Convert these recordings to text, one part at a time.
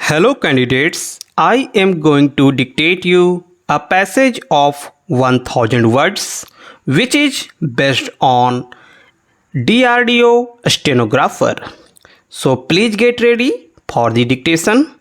Hello candidates, I am going to dictate you a passage of 1000 words which is based on DRDO stenographer. So please get ready for the dictation.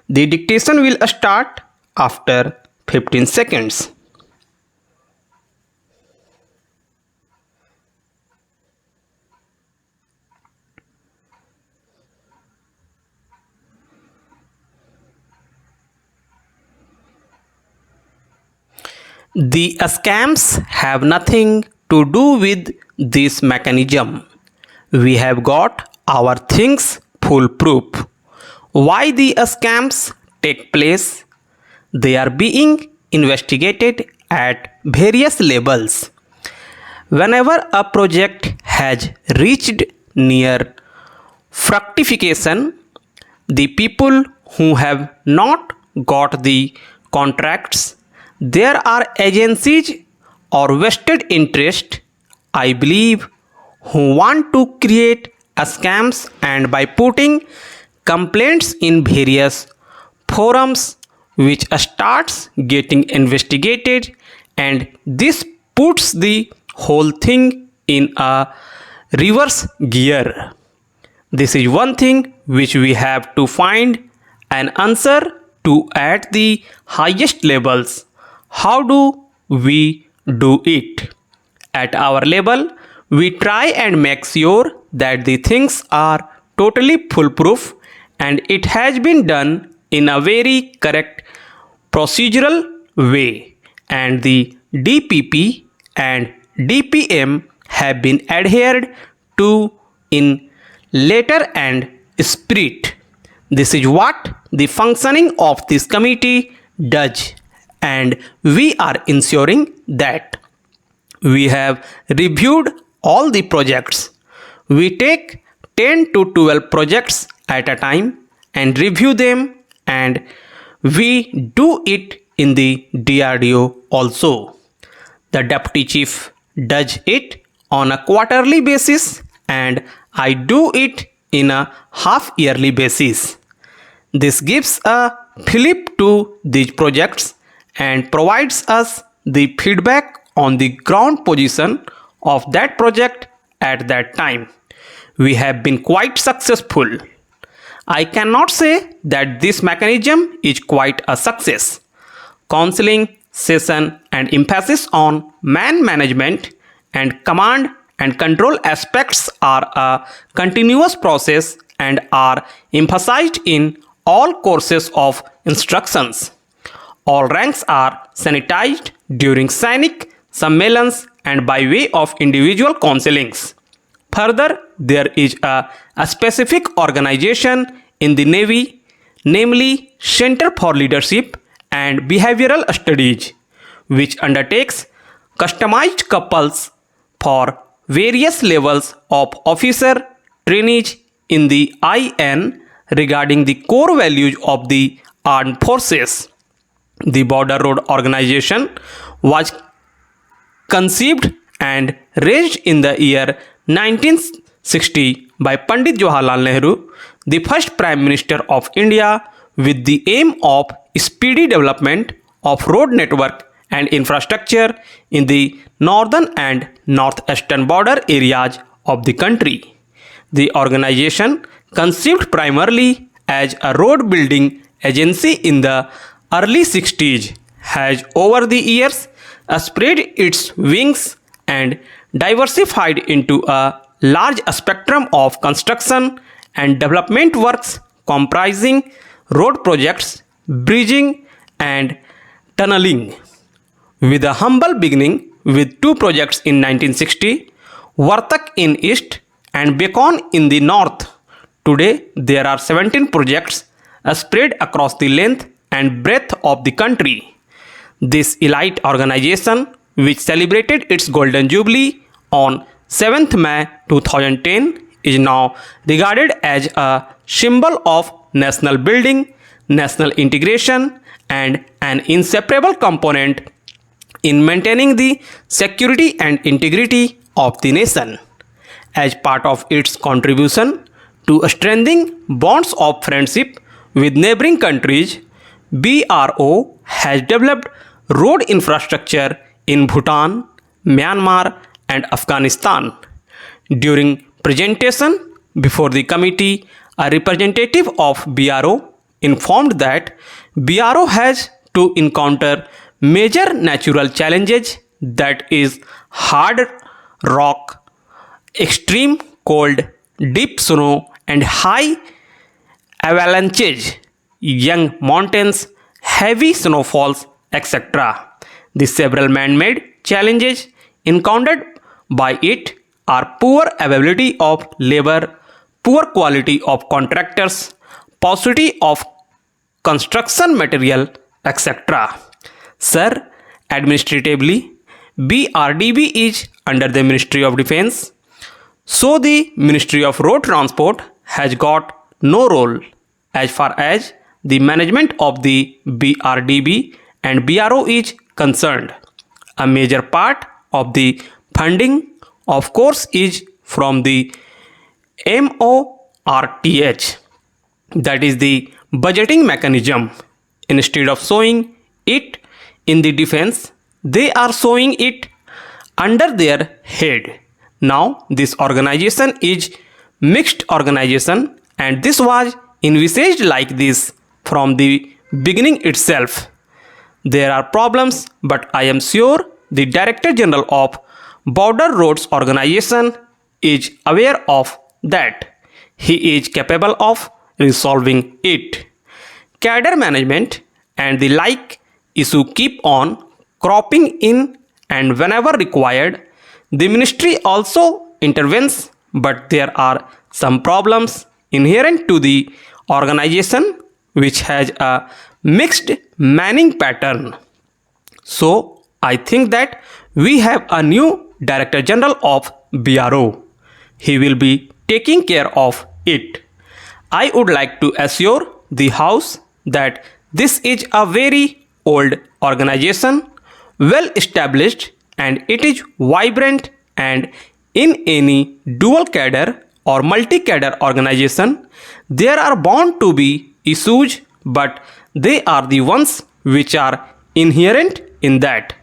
The dictation will start after 15 seconds. The scams have nothing to do with this mechanism. We have got our things foolproof. Why the scams take place? They are being investigated at various levels. Whenever a project has reached near fructification, the people who have not got the contracts, there are agencies or vested interest, I believe, who want to create scams, and by putting complaints in various forums which starts getting investigated, and this puts the whole thing in a reverse gear. This is one thing which we have to find an answer to at the highest levels. How do we do it? At our level, we try and make sure that the things are totally foolproof and it has been done in a very correct procedural way, and the DPP and DPM have been adhered to in letter and spirit. This is what the functioning of this committee does, and we are ensuring that we have reviewed all the projects. We take 10 to 12 projects at a time and review them, and we do it in the DRDO also. The deputy chief does it on a quarterly basis and I do it in a half yearly basis. This gives a fillip to these projects and provides us the feedback on the ground position of that project at that time. We have been quite successful. I cannot say that this mechanism is quite a success. Counseling, session and emphasis on man management and command and control aspects are a continuous process and are emphasized in all courses of instructions. All ranks are sanitized during Sainik Sammelans and by way of individual counselings. Further, there is a specific organization in the Navy, namely Center for Leadership and Behavioral Studies, which undertakes customized couples for various levels of officer trainees in the IN regarding the core values of the armed forces. The Border Road Organization was conceived and raised in the year 1960 by Pandit Jawaharlal Nehru, the first Prime Minister of India, with the aim of speedy development of road network and infrastructure in the northern and northeastern border areas of the country. The organization, conceived primarily as a road building agency in the early 60s, has over the years spread its wings and diversified into a large spectrum of construction and development works comprising road projects, bridging and tunneling. With a humble beginning with two projects in 1960, Vartak in east and Bekon in the north, today there are 17 projects spread across the length and breadth of the country. This elite organization, which celebrated its golden jubilee on 7th May 2010, is now regarded as a symbol of national building, national integration, and an inseparable component in maintaining the security and integrity of the nation. As part of its contribution to strengthening bonds of friendship with neighboring countries, BRO has developed road infrastructure in Bhutan, Myanmar, and Afghanistan. During presentation before the committee, a representative of BRO informed that BRO has to encounter major natural challenges, that is hard rock, extreme cold, deep snow and high avalanches, young mountains, heavy snowfalls, etc. The several man-made challenges encountered by it are poor availability of labor, poor quality of contractors, paucity of construction material, etc. Sir, administratively, BRDB is under the Ministry of Defense, so the Ministry of Road Transport has got no role as far as the management of the BRDB and BRO is concerned. A major part of the funding, of course, is from the MORTH, that is the budgeting mechanism. Instead of showing it in the defense, they are showing it under their head. Now this organization is mixed organization, and this was envisaged like this from the beginning itself. There are problems, but I am sure the Director General of Border Roads Organization is aware of that. He is capable of resolving it. Cadre management and the like issue keep on cropping in, and whenever required, the ministry also intervenes, but there are some problems inherent to the organization which has a mixed manning pattern. So I think that we have a new Director General of BRO. He will be taking care of it. I would like to assure the House that this is a very old organization, well established, and it is vibrant, and in any dual cadre or multi-cadre organization, there are bound to be issues, but they are the ones which are inherent in that.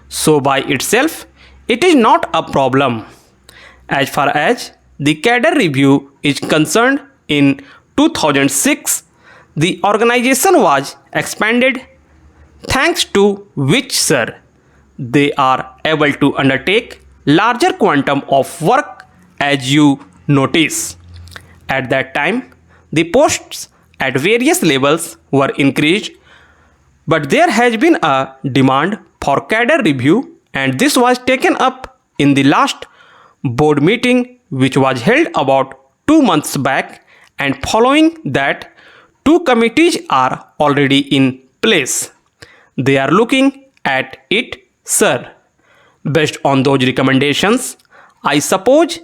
So by itself, it is not a problem. As far as the cadre review is concerned, in 2006, the organization was expanded, thanks to which, sir, they are able to undertake larger quantum of work, as you notice. At that time, the posts at various levels were increased, but there has been a demand for cadre review, and this was taken up in the last board meeting, which was held about 2 months back, and following that, 2 committees are already in place. They are looking at it, sir. Based on those recommendations, I suppose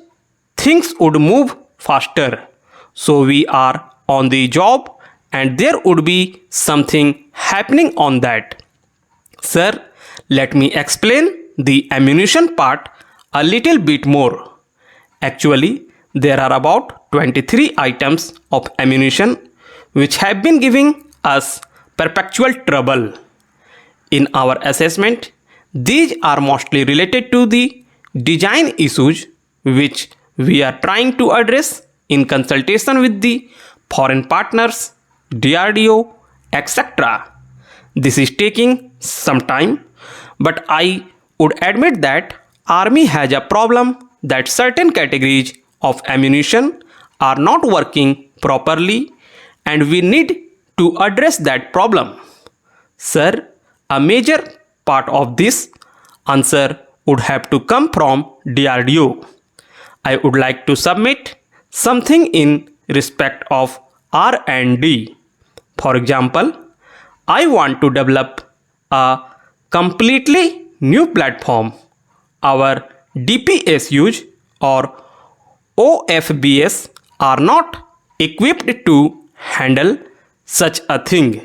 things would move faster. So we are on the job, and there would be something happening on that. Sir, let me explain the ammunition part a little bit more. Actually, there are about 23 items of ammunition which have been giving us perpetual trouble. In our assessment, these are mostly related to the design issues which we are trying to address in consultation with the foreign partners, DRDO, etc. This is taking some time, but I would admit that Army has a problem that certain categories of ammunition are not working properly, and we need to address that problem. Sir, a major part of this answer would have to come from DRDO. I would like to submit something in respect of R&D. For example, I want to develop a completely new platform. Our DPSUs or OFBS are not equipped to handle such a thing.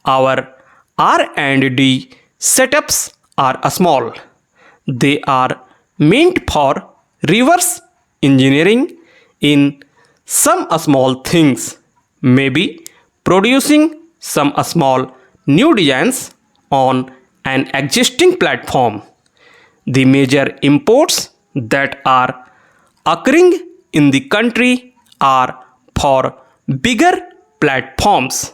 Our R&D setups are small. They are meant for reverse engineering in some small things, maybe producing some small new designs on an existing platform. The major imports that are occurring in the country are for bigger platforms.